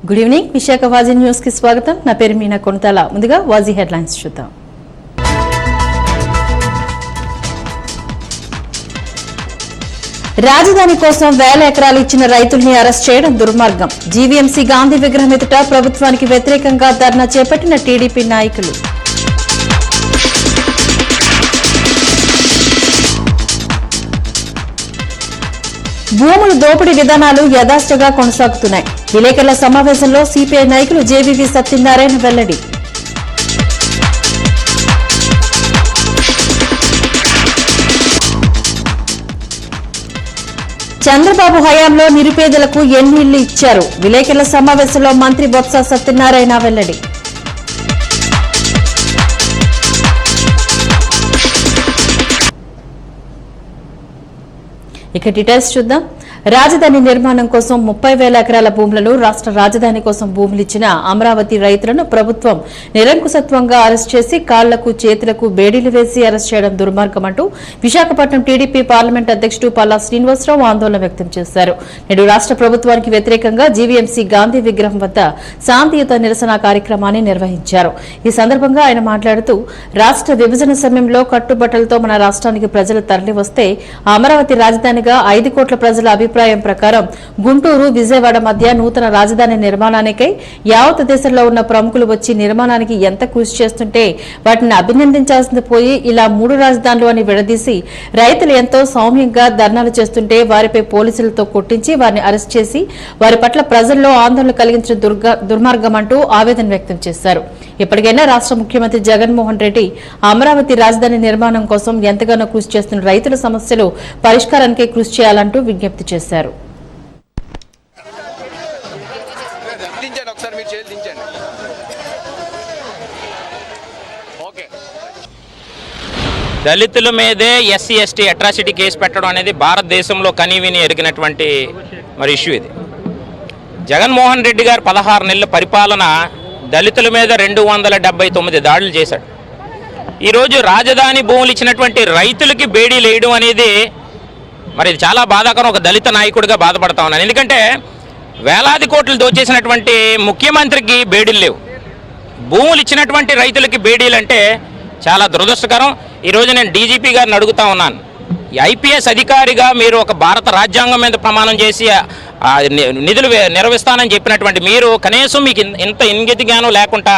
Good evening Visakha వాజీ news కి స్వాగతం. నా పేరు మీనా కొనతాల. ముందుగా వాజీ హెడ్లైన్స్ చూద్దాం. రాజధాని కోసం వేల ఎకరాలు ఇచ్చిన రైతుల్ని అరెస్ట్ చేయడం దుర్మార్గం. జీవీఎంసీ గాంధీ విగ్రహం ఎదుట ప్రభుత్వానికి వ్యతిరేకంగా ధర్నా చేపట్టిన టీడీపీ నాయకులు. భూముల దోపిడీ విధానాలు యథాస్థగా కొనసాగుతున్నాయి. విలేకరుల సమావేశంలో సిపిఐ నాయకులు జేవీవీ సత్యనారాయణ వెల్లడి. చంద్రబాబు హయాంలో నిరుపేదలకు ఎన్ని ఇళ్లు ఇచ్చారు? విలేకరుల సమావేశంలో మంత్రి బొత్స సత్యనారాయణ వెల్లడి. ఇక డీటెయిల్స్ చూద్దాం. రాజధాని నిర్మాణం కోసం 30,000 ఎకరాల భూములను రాష్ట్ర రాజధాని కోసం భూములిచ్చిన అమరావతి రైతులను ప్రభుత్వం నిరంకుశత్వంగా అరెస్ట్ చేసి కాళ్లకు చేతులకు బేడీలు వేసి అరెస్ట్ చేయడం దుర్మార్గమంటూ విశాఖపట్నం టీడీపీ పార్లమెంట్ అధ్యక్షుడు పల్లా శ్రీనివాసరావు ఆందోళన వ్యక్తం చేశారు. నేడు రాష్ట్ర ప్రభుత్వానికి వ్యతిరేకంగా జీవీఎంసీ గాంధీ విగ్రహం వద్ద శాంతియుత నిరసన కార్యక్రమాన్ని నిర్వహించారు. ఈ సందర్భంగా ఆయన మాట్లాడుతూ రాష్ట్ర విభజన సమయంలో కట్టుబట్టలతో మన రాష్ట్రానికి ప్రజలు తరలివస్తే అమరావతి రాజధానిగా 5 కోట్ల ప్రజల అభిప్రాయం ప్రకారం గుంటూరు విజయవాడ మధ్య నూతన రాజధాని నిర్మాణానికై యావత్ దేశంలో ఉన్న ప్రముఖులు వచ్చి నిర్మాణానికి ఎంత కృషి చేస్తుంటే వాటిని అభినందించాల్సింది పోయి ఇలా 3 రాజధానులు అని విడదీసి రైతులు ఎంతో సౌమ్యంగా ధర్నాలు చేస్తుంటే వారిపై పోలీసులతో కొట్టించి వారిని అరెస్ట్ చేసి వారి పట్ల ప్రజల్లో ఆందోళన కలిగించిన దుర్మార్గమంటూ ఆవేదన వ్యక్తం చేశారు. ఇప్పటికైనా రాష్ట్ర ముఖ్యమంత్రి జగన్మోహన్ రెడ్డి అమరావతి రాజధాని నిర్మాణం కోసం ఎంతగానో కృషి చేస్తున్న రైతుల సమస్యలు పరిష్కారానికి కృషి చేయాలంటూ విజ్ఞప్తి చేశారు. దళితుల మీదే ఎస్సీ ఎస్టీ అట్రాసిటీ కేసు పెట్టడం అనేది భారతదేశంలో కనీవిని ఎరిగినటువంటి ఇష్యూ ఇది. జగన్మోహన్ రెడ్డి గారు 16 నెలల పరిపాలన దళితుల మీద 279 దాడులు చేశాడు. ఈరోజు రాజధాని భూములు ఇచ్చినటువంటి రైతులకి బేడీలు వేయడం అనేది ఇది చాలా బాధాకరం. ఒక దళిత నాయకుడిగా బాధపడతా ఉన్నాను. ఎందుకంటే వేలాది కోట్లు దోచేసినటువంటి ముఖ్యమంత్రికి బేడీలు లేవు, భూములు ఇచ్చినటువంటి రైతులకి బేడీలు అంటే చాలా దురదృష్టకరం. ఈరోజు నేను డీజీపీ గారిని అడుగుతా ఉన్నాను, ఐపీఎస్ అధికారిగా మీరు ఒక భారత రాజ్యాంగం మీద ప్రమాణం చేసి నిధులు నిర్వహిస్తానని చెప్పినటువంటి మీరు కనీసం మీకు ఇంత ఇంగిత జ్ఞానం లేకుండా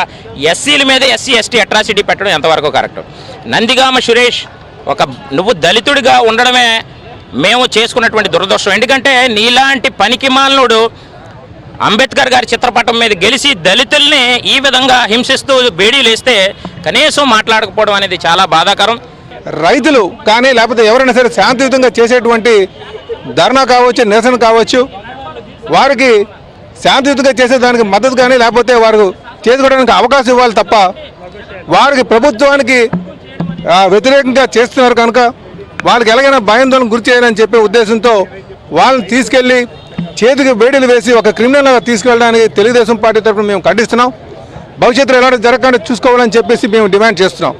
ఎస్సీల మీద ఎస్సీ ఎస్టీ అట్రాసిటీ పెట్టడం ఎంతవరకు కరెక్ట్? నందిగామ సురేష్ నువ్వు దళితుడిగా ఉండడమే మేము చేసుకున్నటువంటి దురదృష్టం. ఎందుకంటే నీలాంటి పనికిమాలినుడు అంబేద్కర్ గారి చిత్రపటం మీద గెలిచి దళితుల్ని ఈ విధంగా హింసిస్తూ బేడీలు వేస్తే కనీసం మాట్లాడకపోవడం అనేది చాలా బాధాకరం. రైతులు కానీ లేకపోతే ఎవరైనా సరే శాంతియుతంగా చేసేటువంటి ధర్నా కావచ్చు, నిరసన కావచ్చు, వారికి శాంతియుతంగా చేసేదానికి మద్దతు కానీ లేకపోతే వారు చేసుకోవడానికి అవకాశం ఇవ్వాలి తప్ప వారికి ప్రభుత్వానికి వ్యతిరేకంగా చేస్తున్నారు కనుక వాళ్ళకి ఎలాగైనా భయాందోళన గురి చేయాలని చెప్పే ఉద్దేశంతో వాళ్ళని తీసుకెళ్లి చేతికి బేడీలు వేసి ఒక క్రిమినల్గా తీసుకెళ్ళడానికి తెలుగుదేశం పార్టీ తరఫున మేము ఖండిస్తున్నాం. భవిష్యత్తులో ఎలాంటి జరగకుండా చూసుకోవాలని చెప్పేసి మేము డిమాండ్ చేస్తున్నాం.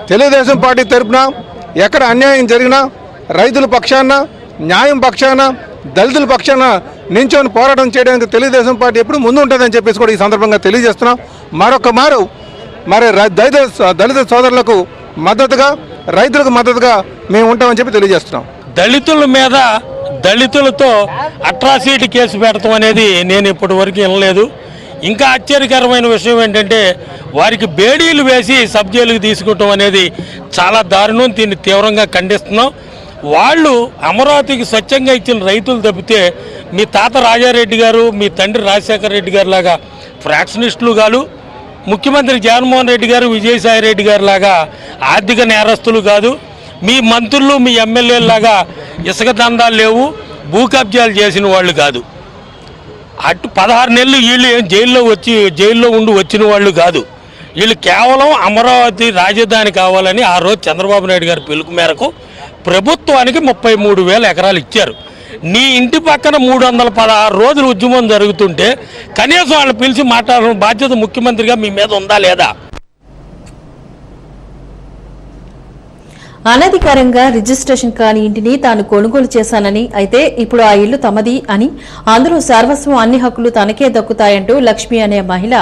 తెలుగుదేశం పార్టీ తరఫున ఎక్కడ అన్యాయం జరిగినా రైతుల పక్షాన, న్యాయం పక్షాన, దళితుల పక్షాన నించొని పోరాటం చేయడానికి తెలుగుదేశం పార్టీ ఎప్పుడు ముందు ఉంటుందని చెప్పేసి కూడా ఈ సందర్భంగా తెలియజేస్తున్నాం. మరొక మారు దళిత సోదరులకు మద్దతుగా, రైతులకు మద్దతుగా మేము ఉంటామని చెప్పి తెలియజేస్తున్నాం. దళితుల మీద దళితులతో అట్రాసిటీ కేసు పెడతాం అనేది నేను ఇప్పటి వరకు వినలేదు. ఇంకా ఆశ్చర్యకరమైన విషయం ఏంటంటే వారికి బేడీలు వేసి సబ్ జైలుకు తీసుకుంటాం అనేది చాలా దారుణం. దీన్ని తీవ్రంగా ఖండిస్తున్నాం. వాళ్ళు అమరావతికి స్వచ్ఛంగా ఇచ్చిన రైతులు తప్పితే మీ తాత రాజారెడ్డి గారు, మీ తండ్రి రాజశేఖర రెడ్డి గారు లాగా ఫ్రాక్షనిస్టులు కాదు, ముఖ్యమంత్రి జగన్మోహన్ రెడ్డి గారు, విజయసాయి రెడ్డి గారు లాగా ఆర్థిక నేరస్తులు కాదు, మీ మంత్రులు, మీ ఎమ్మెల్యేలాగా ఇసుక దందాలు లేవు, భూ కబ్జాలు చేసిన వాళ్ళు కాదు. అటు 16 నెలలు వీళ్ళు జైల్లో ఉండి వచ్చిన వాళ్ళు కాదు. వీళ్ళు కేవలం అమరావతి రాజధాని కావాలని ఆ రోజు చంద్రబాబు నాయుడు గారి పిలుపు మేరకు ప్రభుత్వానికి 33,000 ఎకరాలు ఇచ్చారు. నీ ఇంటి పక్కన 316 రోజులు ఉద్యమం జరుగుతుంటే కనీసం వాళ్ళు పిలిచి మాట్లాడాల్సిన బాధ్యత ముఖ్యమంత్రిగా మీ మీద ఉందా లేదా? అనధికారంగా రిజిస్ట్రేషన్ కాని ఇంటిని తాను కొనుగోలు చేశానని, అయితే ఇప్పుడు ఆ ఇల్లు తమది అని, అందులో సర్వస్వం అన్ని హక్కులు తనకే దక్కుతాయంటూ లక్ష్మి అనే మహిళ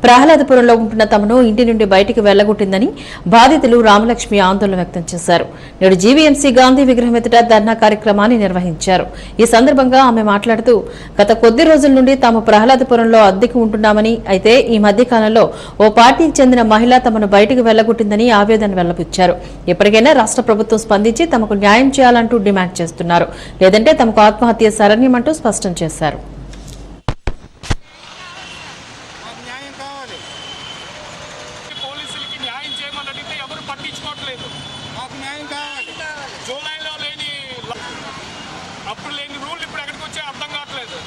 ప్రహ్లాదపురంలో ఉంటున్న తమను ఇంటి నుండి బయటికి వెళ్లగొట్టిందని బాధితులు రామలక్ష్మి ఆందోళన వ్యక్తం చేశారు. నేడు జీవీఎంసీ గాంధీ విగ్రహం ఎదుట ధర్నా కార్యక్రమాన్ని నిర్వహించారు. ఈ సందర్భంగా ఆమె మాట్లాడుతూ, గత కొద్ది రోజుల నుండి తాము ప్రహ్లాదపురంలో అద్దెకు ఉంటున్నామని, అయితే ఈ మధ్య కాలంలో ఓ పార్టీకి చెందిన మహిళ తమను బయటికి వెళ్లగొట్టిందని ఆవేదన వెళ్లబుచ్చారు. ఎప్పటికైనా రాష్ట్ర ప్రభుత్వం స్పందించి తమకు న్యాయం చేయాలంటూ డిమాండ్ చేస్తున్నారు. లేదంటే తమకు ఆత్మహత్య శరణ్యమంటూ స్పష్టం చేశారు. అప్పుడు లేని రూల్ ఇప్పుడు ఎక్కడికి వచ్చే అర్థం కావట్లేదు.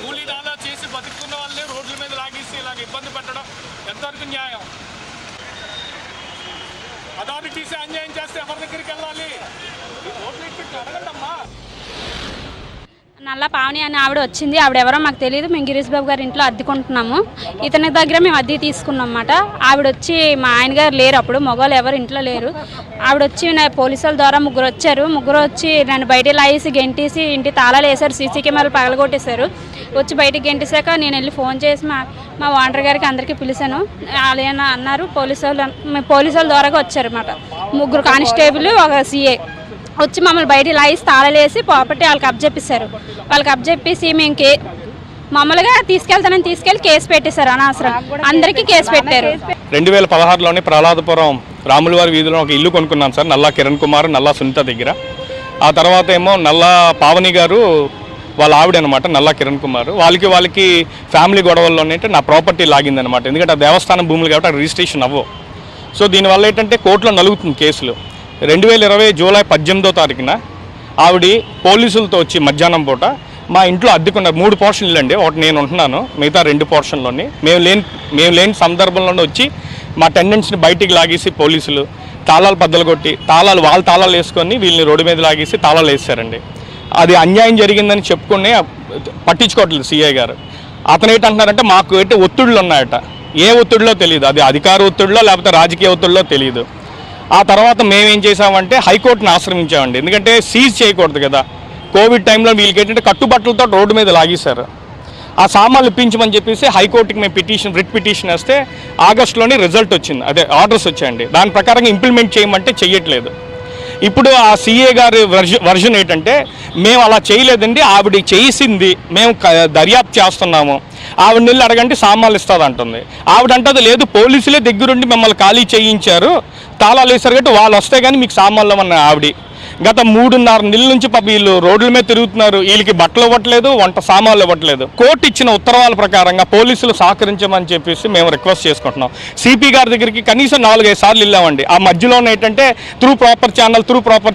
కూలీ దాదా చేసి బతుకున్న వాళ్ళని రోడ్ల మీద లాగేసి ఇలాగ ఇబ్బంది పెట్టడం ఎంతవరకు న్యాయం? అథారిటీసే అన్యాయం చేస్తే ఎవరి దగ్గరికి వెళ్ళాలి? రోడ్లు ఇట్టి అడగండమ్మా. నల్ల పావని అని ఆవిడ వచ్చింది. ఆవిడెవరో మాకు తెలియదు. మేము గిరీష్ బాబు గారి ఇంట్లో అద్దెకుంటున్నాము. ఇతని దగ్గర మేము అద్దె తీసుకున్నాం అన్నమాట. ఆవిడ వచ్చి, మా ఆయన గారు లేరు అప్పుడు, మగవాళ్ళు ఎవరు ఇంట్లో లేరు. ఆవిడ వచ్చి పోలీసుల ద్వారా ముగ్గురు వచ్చారు. ముగ్గురు వచ్చి నన్ను బయట లాగేసి గెంటేసి ఇంటి తాళాలు వేశారు. సీసీ కెమెరాలు పగలగొట్టేశారు. వచ్చి బయటికి గెంటేశాక నేను వెళ్ళి ఫోన్ చేసి మా ఓనర్ గారికి అందరికీ పిలిచాను. వాళ్ళేనా అన్నారు, పోలీసు వాళ్ళ ద్వారా వచ్చారు అన్నమాట. ముగ్గురు కానిస్టేబుల్, ఒక సిఏ వచ్చి మమ్మల్ని బయట లాగేసి తాళాలు వేసి ప్రాపర్టీ వాళ్ళకి అప్పచెప్పేశారు. వాళ్ళకి అప్పచెప్పేసి మేము మామూలుగా తీసుకెళ్ళి కేసు పెట్టేశారు. అనవసరం అందరికీ కేసు పెట్టారు. 2016లోని ప్రహ్లాదపురం రాములవారి వీధిలో ఒక ఇల్లు కొనుక్కున్నాం సార్, నల్లా కిరణ్ కుమార్, నల్లా సునీత దగ్గర. ఆ తర్వాత ఏమో నల్లా పావని గారు వాళ్ళ ఆవిడ అనమాట, నల్లా కిరణ్ కుమార్. వాళ్ళకి ఫ్యామిలీ గొడవల్లోనే నా ప్రాపర్టీ లాగిందనమాట. ఎందుకంటే ఆ దేవస్థానం భూములు కాబట్టి రిజిస్ట్రేషన్ అవ్వవు. సో దీనివల్ల ఏంటంటే కోర్టులో నలుగుతుంది కేసులు. 2020 జూలై 18వ తారీఖున ఆవిడ పోలీసులతో వచ్చి మధ్యాహ్నం పూట మా ఇంట్లో అద్దెకున్నారు. 3 పోర్షన్లు అండి, ఒకటి నేను ఉంటున్నాను, మిగతా 2 పోర్షన్లోని మేము లేని సందర్భంలోనే వచ్చి మా టెండెంట్స్ని బయటికి లాగేసి పోలీసులు తాళాలు బద్దలు కొట్టి వాళ్ళ తాళాలు వేసుకొని వీళ్ళని రోడ్డు మీద లాగేసి తాళాలు వేసారండి. అది అన్యాయం జరిగిందని చెప్పుకుని పట్టించుకోవట్లేదు సీఐ గారు. అతను ఏంటంటున్నారంటే మాకు ఏంటి ఒత్తిడులు ఉన్నాయట. ఏ ఒత్తిడిలో తెలియదు, అది అధికార ఒత్తిడిలో లేకపోతే రాజకీయ ఒత్తిడిలో తెలియదు. ఆ తర్వాత మేమేం చేసామంటే హైకోర్టుని ఆశ్రమించామండి. ఎందుకంటే సీజ్ చేయకూడదు కదా. కోవిడ్ టైంలో వీళ్ళకి ఏంటంటే కట్టుబట్టలతో రోడ్డు మీద లాగేశారు. ఆ సామాన్లు ఇప్పించమని చెప్పేసి హైకోర్టుకి మేము రిట్ పిటిషన్ వేస్తే ఆగస్టులోనే రిజల్ట్ వచ్చింది, అదే ఆర్డర్స్ వచ్చాయండి. దాని ప్రకారంగా ఇంప్లిమెంట్ చేయమంటే చెయ్యట్లేదు. ఇప్పుడు ఆ సీఏ గారి వర్జన్ ఏంటంటే మేము అలా చేయలేదండి, ఆవిడ చేసింది, మేము దర్యాప్తు చేస్తున్నాము, ఆవిడ నీళ్ళు అడగండి సామాన్లు ఇస్తుంది అంటుంది. ఆవిడ అంటది లేదు, పోలీసులే దగ్గరుండి మిమ్మల్ని ఖాళీ చేయించారు, తాళాలు వేశారు కాబట్టి వాళ్ళు వస్తే కానీ మీకు సామాన్లు అన్న ఆవిడ. గత 3.5 నెలల నుంచి వీళ్ళు రోడ్ల మీద తిరుగుతున్నారు. వీళ్ళకి బట్టలు ఇవ్వట్లేదు, వంట సామాన్లు ఇవ్వట్లేదు. కోర్టు ఇచ్చిన ఉత్తర్వుల ప్రకారంగా పోలీసులు సహకరించమని చెప్పేసి మేము రిక్వెస్ట్ చేసుకుంటున్నాం. సిపి గారి దగ్గరికి కనీసం 4-5 సార్లు వెళ్ళామండి. ఆ మధ్యలోనే ఏంటంటే త్రూ ప్రాపర్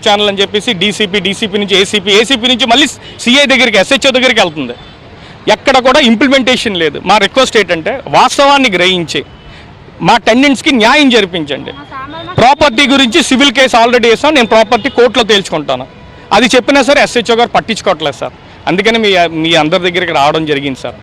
ఛానల్ అని చెప్పేసి డీసీపీ నుంచి ఏసీపీ నుంచి మళ్ళీ సిఐ దగ్గరికి, ఎస్హెచ్ఓ దగ్గరికి వెళ్తుంది. ఎక్కడ కూడా ఇంప్లిమెంటేషన్ లేదు. మా రిక్వెస్ట్ ఏంటంటే వాస్తవాన్ని గ్రహించి మా టెండెంట్స్కి న్యాయం జరిపించండి. ప్రాపర్టీ గురించి సివిల్ కేసు ఆల్రెడీ వేసాం, నేను ప్రాపర్టీ కోర్టులో తేల్చుకుంటాను. అది చెప్పినా సరే ఎస్హెచ్ఓ గారు పట్టించుకోవట్లేదు సార్. అందుకని మీ అందరి దగ్గరికి రావడం జరిగింది సార్.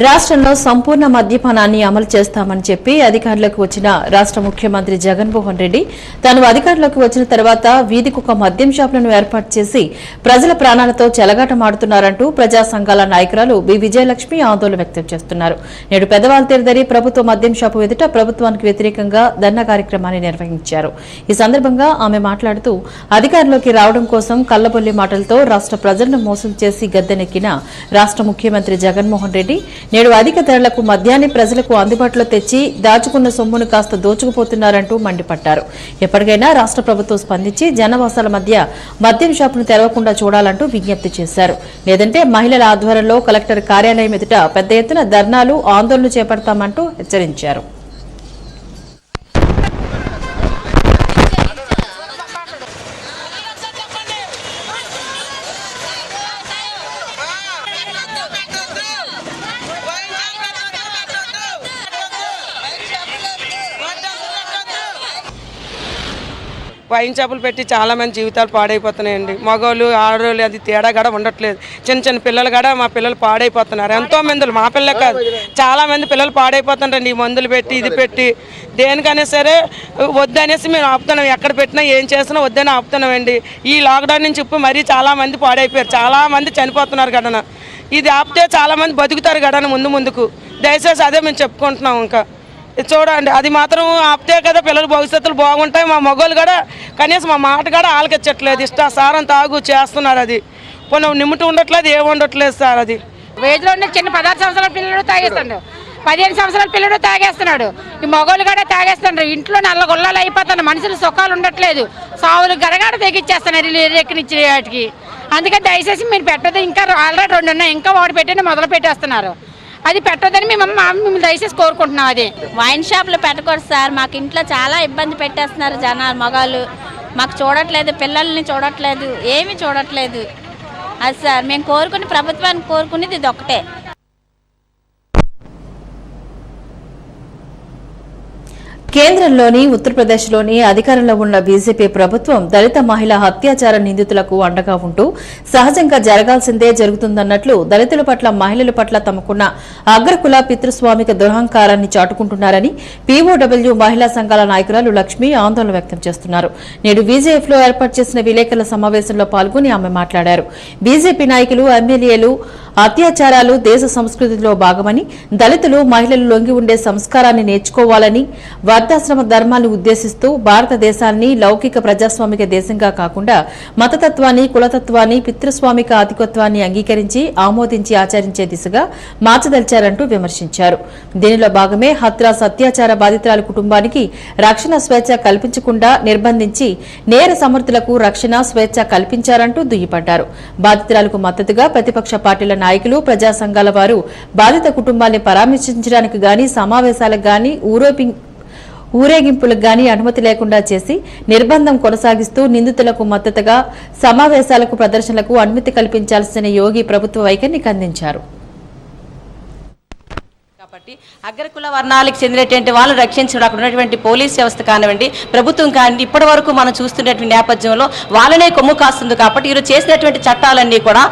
రాష్ట్రంలో సంపూర్ణ మద్యపానాన్ని అమలు చేస్తామని చెప్పి అధికారంలోకి వచ్చిన రాష్ట్ర ముఖ్యమంత్రి జగన్మోహన్ రెడ్డి తాను అధికారంలోకి వచ్చిన తర్వాత వీధికొక మద్యం షాపులను ఏర్పాటు చేసి ప్రజల ప్రాణాలతో చెలగాటమాడుతున్నారంటూ ప్రజా సంఘాల నాయకురాలు బి విజయలక్ష్మి ఆందోళన వ్యక్తం చేస్తున్నారు. నేడు పెదవాల్తేరుదరి ప్రభుత్వ మద్యం షాపు ఎదుట ప్రభుత్వానికి వ్యతిరేకంగా ధర్నా కార్యక్రమాన్ని నిర్వహించారు. ఈ సందర్భంగా ఆమె మాట్లాడుతూ అధికారంలోకి రావడం కోసం కల్లబొల్లి మాటలతో రాష్ట్ర ప్రజలను మోసం చేసి గద్దెనెక్కిన రాష్ట్ర ముఖ్యమంత్రి జగన్మోహన్ రెడ్డి నేడు అధిక ధరలకు మద్యాన్ని ప్రజలకు అందుబాటులో తెచ్చి దాచుకున్న సొమ్మును కాస్త దోచుకుపోతున్నారంటూ మండిపడ్డారు. ఎప్పటికైనా రాష్ట్ర ప్రభుత్వం స్పందించి జనవాసాల మధ్య మద్యం షాపును తెరవకుండా చూడాలంటూ విజ్ఞప్తి చేశారు. లేదంటే మహిళల ఆధ్వర్యంలో కలెక్టర్ కార్యాలయం ఎదుట పెద్ద ఎత్తున ధర్నాలు, ఆందోళనలు చేపడతామంటూ హెచ్చరించారు. వైన్ షాపులు పెట్టి చాలామంది జీవితాలు పాడైపోతున్నాయండి. మగవాళ్ళు ఆడవాళ్ళు అది తేడా కూడా ఉండట్లేదు. చిన్న చిన్న పిల్లలు కూడా మా పిల్లలు పాడైపోతున్నారు. ఎంతో మందులు మా పిల్లలు కాదు చాలామంది పిల్లలు పాడైపోతుంటారండి ఈ మందులు పెట్టి ఇది పెట్టి. దేనికైనా సరే వద్దనేసి మేము ఆపుతున్నాం. ఎక్కడ పెట్టినా ఏం చేసినా వద్దని ఆపుతున్నామండి. ఈ లాక్డౌన్ నుంచి ఇప్పుడు మరీ చాలామంది పాడైపోయారు, చాలామంది చనిపోతున్నారు కదా. ఇది ఆపితే చాలామంది బతుకుతారు కదా ముందుకు. దయచేసి అదే మేము చెప్పుకుంటున్నాం. ఇంకా చూడండి అది మాత్రం ఆపితే కదా పిల్లల భవిష్యత్తులు బాగుంటాయి. మా మగవాళ్ళు కూడా కనీసం మా మాట కూడా ఆలకించట్లేదు. ఇష్టాసారం తాగు చేస్తున్నారు. అది పోనీ నిమ్మటి ఉండట్లేదు, ఏమి ఉండట్లేదు సార్. అది వేదిలో ఉన్న చిన్న 16 సంవత్సరాల పిల్లలు తాగేస్తాడు, 15 సంవత్సరాల పిల్లడు తాగేస్తున్నాడు, ఈ మగవాళ్ళు కూడా తాగేస్తున్నారు. ఇంట్లో నల్ల గొల్లాలు అయిపోతున్నారు, మనుషులు సుఖాలు ఉండట్లేదు, సావులు గడగడ తెగిచ్చేస్తున్నారు ఎక్కినిచ్చి వాటికి. అందుకని దయచేసి మీరు పెట్టదు. ఇంకా ఆల్రెడీ 2 ఉన్నాయి, ఇంకా ఒకటి పెట్టిన మొదలు పెట్టేస్తున్నారు. అది పెట్టొద్దని మేము దయచేసి కోరుకుంటున్నాం. అది వైన్ షాప్లో పెట్టకూడదు సార్. మాకు ఇంట్లో చాలా ఇబ్బంది పెట్టేస్తున్నారు జనాలు, మగాళ్ళు. మాకు చూడట్లేదు, పిల్లల్ని చూడట్లేదు, ఏమీ చూడట్లేదు. అది సార్ మేము ప్రభుత్వాన్ని కోరుకునేది ఇది ఒక్కటే. కేంద్రంలోని ఉత్తరప్రదేశ్లోని అధికారంలో ఉన్న బీజేపీ ప్రభుత్వం దళిత మహిళా అత్యాచార నిందితులకు అండగా ఉంటూ సహజంగా జరగాల్సిందే జరుగుతుందన్నట్లు దళితుల పట్ల మహిళల పట్ల తమకున్న అగ్రకుల పితృస్వామిక దురహంకారాన్ని చాటుకుంటున్నారని పీఓడబ్ల్యూ మహిళా సంఘాల నాయకురాలు లక్ష్మి ఆందోళన వ్యక్తం చేస్తున్నారు. నేడు బీజేపీలో ఏర్పాటు చేసిన విలేకరుల సమావేశంలో పాల్గొని ఆమె మాట్లాడారు. బీజేపీ నాయకులు, ఎమ్మెల్యేలు అత్యాచారాలు దేశ సంస్కృతిలో భాగమని, దళితులు మహిళలు లొంగి ఉండే సంస్కారాన్ని నేర్చుకోవాలని, వర్ధాశ్రమ ధర్మాన్ని ఉద్దేశిస్తూ భారతదేశాన్ని లౌకిక ప్రజాస్వామిక దేశంగా కాకుండా మతతత్వాన్ని, కులతత్వాన్ని, పితృస్వామిక ఆధిపత్యాన్ని అంగీకరించి ఆమోదించి ఆచరించే దిశగా మార్చదలిచారంటూ విమర్శించారు. దీనిలో భాగమే హత్రాస్ అత్యాచార బాధితురాలి కుటుంబానికి రక్షణ స్వేచ్ఛ కల్పించకుండా నిర్బంధించి నేర సమర్థులకు రక్షణ స్వేచ్ఛ కల్పించారంటూ దుయ్యబట్టారు. బాధితురాలకు మద్దతుగా ప్రతిపక్ష పార్టీల నాయకులు, ప్రజా సంఘాల వారు బాధిత కుటుంబాన్ని పరామర్శించడానికి గాని, సమావేశాలకు గాని, ఊరేగింపులకు గాని అనుమతి లేకుండా చేసి నిర్బంధం కొనసాగిస్తూ నిందితులకు మద్దతుగా సమావేశాలకు, ప్రదర్శనలకు అనుమతి కల్పించాల్సిన యోగి ప్రభుత్వ వైఖరిని ఖండించారు. కాబట్టి అగ్రకుల వర్ణాలకు చెందినటువంటి వాళ్ళు రక్షించడం, అక్కడ ఉన్నటువంటి పోలీస్ వ్యవస్థ కానివ్వండి, ప్రభుత్వం కానివ్వండి, ఇప్పటి వరకు మనం చూస్తున్నటువంటి నేపథ్యంలో వాళ్ళనే కొమ్ము కాస్తుంది. కాబట్టి ఈరోజు చేసినటువంటి చట్టాలన్నీ కూడా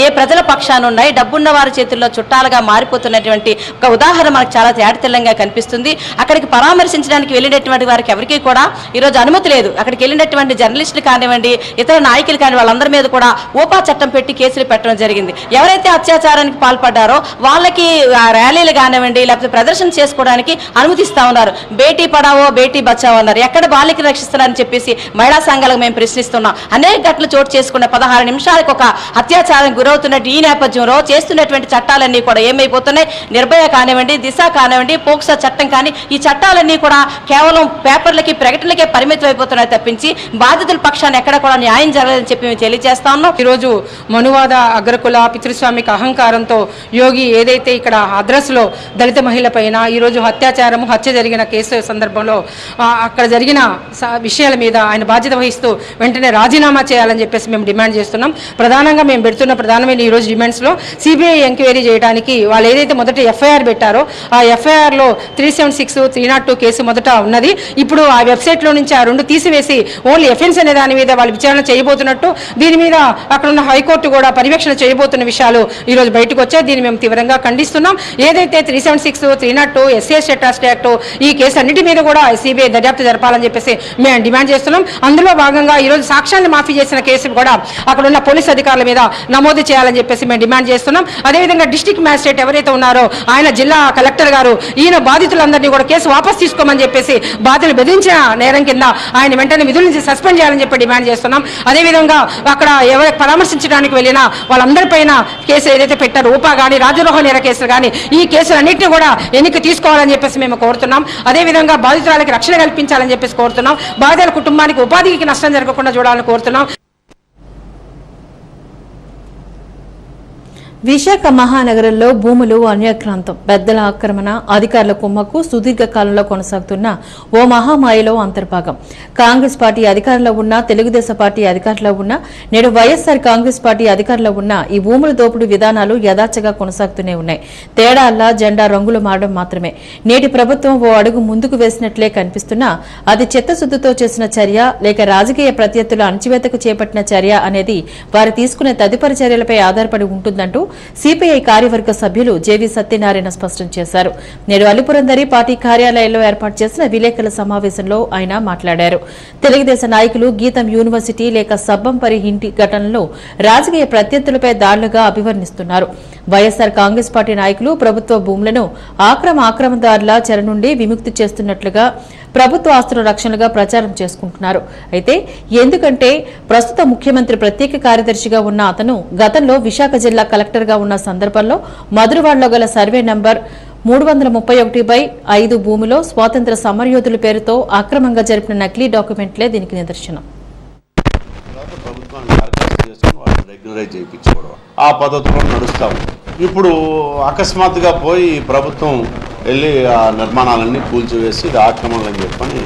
ఏ ప్రజల పక్షాన ఉన్నాయి, డబ్బున్న వారి చేతుల్లో చుట్టాలుగా మారిపోతున్నటువంటి ఒక ఉదాహరణ మనకు చాలా తేటతెల్లంగా కనిపిస్తుంది. అక్కడికి పరామర్శించడానికి వెళ్ళినటువంటి వారికి ఎవరికీ కూడా ఈరోజు అనుమతి లేదు. అక్కడికి వెళ్ళినటువంటి జర్నలిస్టులు కానివ్వండి, ఇతర నాయకులు కానివ్వండి, వాళ్ళందరి మీద కూడా ఊపా చట్టం పెట్టి కేసులు పెట్టడం జరిగింది. ఎవరైతే అత్యాచారానికి పాల్పడ్డారో వాళ్ళకి ర్యాలీలు కానివ్వండి, లేకపోతే ప్రదర్శన చేసుకోవడానికి అనుమతిస్తా ఉన్నారు. బేటీ పడావో బేటీ బచావో అన్నారు. ఎక్కడ బాలికలు రక్షిస్తారని చెప్పేసి మహిళా సంఘాలకు మేము ప్రశ్నిస్తున్నాం. అనేక ఘటనలు చోటు చేసుకున్న 16 నిమిషాలకు ఒక అత్యాచారానికి గురవుతున్నట్టు ఈ నేపథ్యంలో చేస్తున్నటువంటి చట్టాలన్నీ కూడా ఏమైపోతున్నాయి, నిర్భయ కానివ్వండి, దిశ కానివ్వండి, పోక్సో చట్టం కానీ, ఈ చట్టాలన్నీ కూడా కేవలం పేపర్లకి, ప్రకటనలకే పరిమితం అయిపోతున్నాయి తప్పించి బాధితుల పక్షాన్ని ఎక్కడ కూడా న్యాయం జరగలేదని చెప్పి మేము తెలియజేస్తా ఉన్నాం. ఈరోజు మనువాద అగ్రకుల పితృస్వామిక అహంకారంతో యోగి ఏదైతే ఇక్కడ అడ్రస్లో దళిత మహిళ పైన ఈరోజు హత్య జరిగిన కేసు సందర్భంలో అక్కడ జరిగిన విషయాల మీద ఆయన బాధ్యత వహిస్తూ వెంటనే రాజీనామా చేయాలని చెప్పేసి మేము డిమాండ్ చేస్తున్నాం. ప్రధానంగా మేము పెడుతున్న ప్రధానమైన ఈరోజు డిమాండ్స్లో సిబిఐ ఎంక్వైరీ చేయడానికి వాళ్ళు ఏదైతే మొదట ఎఫ్ఐఆర్ పెట్టారో ఆ ఎఫ్ఐఆర్లో 376, 302 కేసు మొదట ఉన్నది. ఇప్పుడు ఆ వెబ్సైట్లో నుంచి ఆ 2 తీసివేసి ఓన్లీ ఎఫెన్స్ అనే దాని మీద వాళ్ళు విచారణ చేయబోతున్నట్టు, దీని మీద అక్కడ ఉన్న హైకోర్టు కూడా పర్యవేక్షణ చేయబోతున్న విషయాలు ఈరోజు బయటకు వచ్చాయి. దీన్ని మేము తీవ్రంగా ఖండిస్తున్నాం. ఏదైతే 376, 302, SC అట్రాసిటీ యాక్ట్ ఈ కేసు అన్నిటి మీద కూడా సిబిఐ దర్యాప్తు జరపాలని చెప్పేసి మేము డిమాండ్ చేస్తున్నాం. అందులో భాగంగా ఈరోజు సాక్ష్యాన్ని మాఫీ చేసిన కేసు కూడా అక్కడ ఉన్న పోలీసు అధికారుల మీద నమోదు చేయాలని చెప్పేసి మేము డిమాండ్ చేస్తున్నాం. అదేవిధంగా డిస్ట్రిక్ట్ మ్యాజిస్ట్రేట్ ఎవరైతే ఉన్నారో ఆయన జిల్లా కలెక్టర్ గారు ఈయన బాధితులందరినీ కూడా కేసు వాపసు తీసుకోమని చెప్పేసి బాధితులు బెదిరించిన నేరం కింద ఆయన వెంటనే విధుల నుంచి సస్పెండ్ చేయాలని చెప్పి డిమాండ్ చేస్తున్నాం. అదేవిధంగా అక్కడ ఎవరు పరామర్శించడానికి వెళ్ళినా వాళ్ళందరిపైన కేసు ఏదైతే పెట్టారో ఊపా కానీ, రాజద్రోహ నేర కేసులు కానీ, ఈ కేసులన్నింటినీ కూడా ఎన్నిక తీసుకోవాలని చెప్పేసి మేము కోరుతున్నాం. అదేవిధంగా బాధితురాలకి రక్షణ కల్పించాలని చెప్పేసి కోరుతున్నాం. బాధితుల కుటుంబానికి ఉపాధికి నష్టం జరగకుండా చూడాలని కోరుతున్నాం. విశాఖ మహానగరంలో భూములు అన్యాక్రాంతం, పెద్దల ఆక్రమణ, అధికారుల కుమ్మక్కు సుదీర్ఘకాలంలో కొనసాగుతున్న ఓ మహామాయలో అంతర్భాగం. కాంగ్రెస్ పార్టీ అధికారంలో ఉన్నా, తెలుగుదేశం పార్టీ అధికారంలో ఉన్నా, నేడు వైఎస్సార్ కాంగ్రెస్ పార్టీ అధికారంలో ఉన్నా ఈ భూముల దోపిడీ విధానాలు యథాచగా కొనసాగుతూనే ఉన్నాయి. తేడాల్లా జెండా రంగులు మారడం మాత్రమే. నేటి ప్రభుత్వం ఓ అడుగు ముందుకు వేసినట్లే కనిపిస్తున్నా అది చిత్తశుద్దితో చేసిన చర్య లేక రాజకీయ ప్రత్యర్థుల అణచివేతకు చేపట్టిన చర్య అనేది వారు తీసుకునే తదుపరి చర్యలపై ఆధారపడి ఉంటుందంటూ సిపిఐ కార్యవర్గ సభ్యులు జేవీ సత్యనారాయణ స్పష్టం చేశారు. నేడు అలిపురందరి పార్టీ కార్యాలయంలో ఏర్పాటు చేసిన విలేకరుల సమావేశంలో ఆయన మాట్లాడారు. తెలుగుదేశం నాయకులు గీతం యూనివర్సిటీ లేక సబ్బంపరి ఇంటి ఘటనలో రాజకీయ ప్రత్యర్థులపై దాడులుగా అభివర్ణిస్తున్నారు. వైఎస్సార్ కాంగ్రెస్ పార్టీ నాయకులు ప్రభుత్వ భూములను ఆక్రమణదారుల చెర నుండి విముక్తి చేస్తున్నట్లుగా ప్రభుత్వ ఆస్తుల రక్షణగా ప్రచారం చేసుకుంటున్నారు. అయితే ఎందుకంటే ప్రస్తుత ముఖ్యమంత్రి ప్రత్యేక కార్యదర్శిగా ఉన్న అతను గతంలో విశాఖ జిల్లా కలెక్టర్గా ఉన్న సందర్భంలో మధురవాడలో గల సర్వే నంబర్ 331/5 భూమిలో స్వాతంత్ర సమరయోధుల పేరుతో అక్రమంగా జరిపిన నకిలీ డాక్యుమెంట్లే దీనికి నిదర్శనం. ఆ పద్ధతిలో నడుస్తాము. ఇప్పుడు అకస్మాత్తుగా పోయి ప్రభుత్వం వెళ్ళి ఆ నిర్మాణాలన్నీ కూల్చివేసి ఇది ఆక్రమణలు అని చెప్పని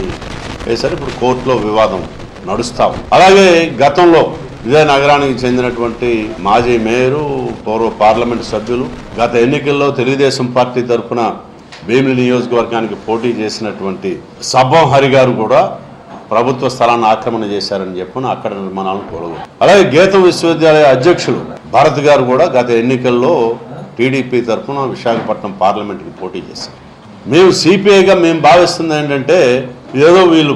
వేశారు. ఇప్పుడు కోర్టులో వివాదం నడుస్తాం. అలాగే గతంలో ఇదే నగరానికి చెందినటువంటి మాజీ మేయరు, పూర్వ పార్లమెంట్ సభ్యులు గత ఎన్నికల్లో తెలుగుదేశం పార్టీ తరఫున భీమిలి నియోజకవర్గానికి పోటీ చేసినటువంటి సబ్బం హరి గారు కూడా ప్రభుత్వ స్థలాన్ని ఆక్రమణ చేశారని చెప్పని అక్కడ నిర్మాణాలను కూలగొట్టారు. అలాగే గీతం విశ్వవిద్యాలయ అధ్యక్షులు భరత్ గారు కూడా గత ఎన్నికల్లో టీడీపీ తరఫున విశాఖపట్నం పార్లమెంట్కి పోటీ చేశారు. మేము సిపిఐగా మేము భావిస్తుంది ఏంటంటే ఏదో వీళ్ళు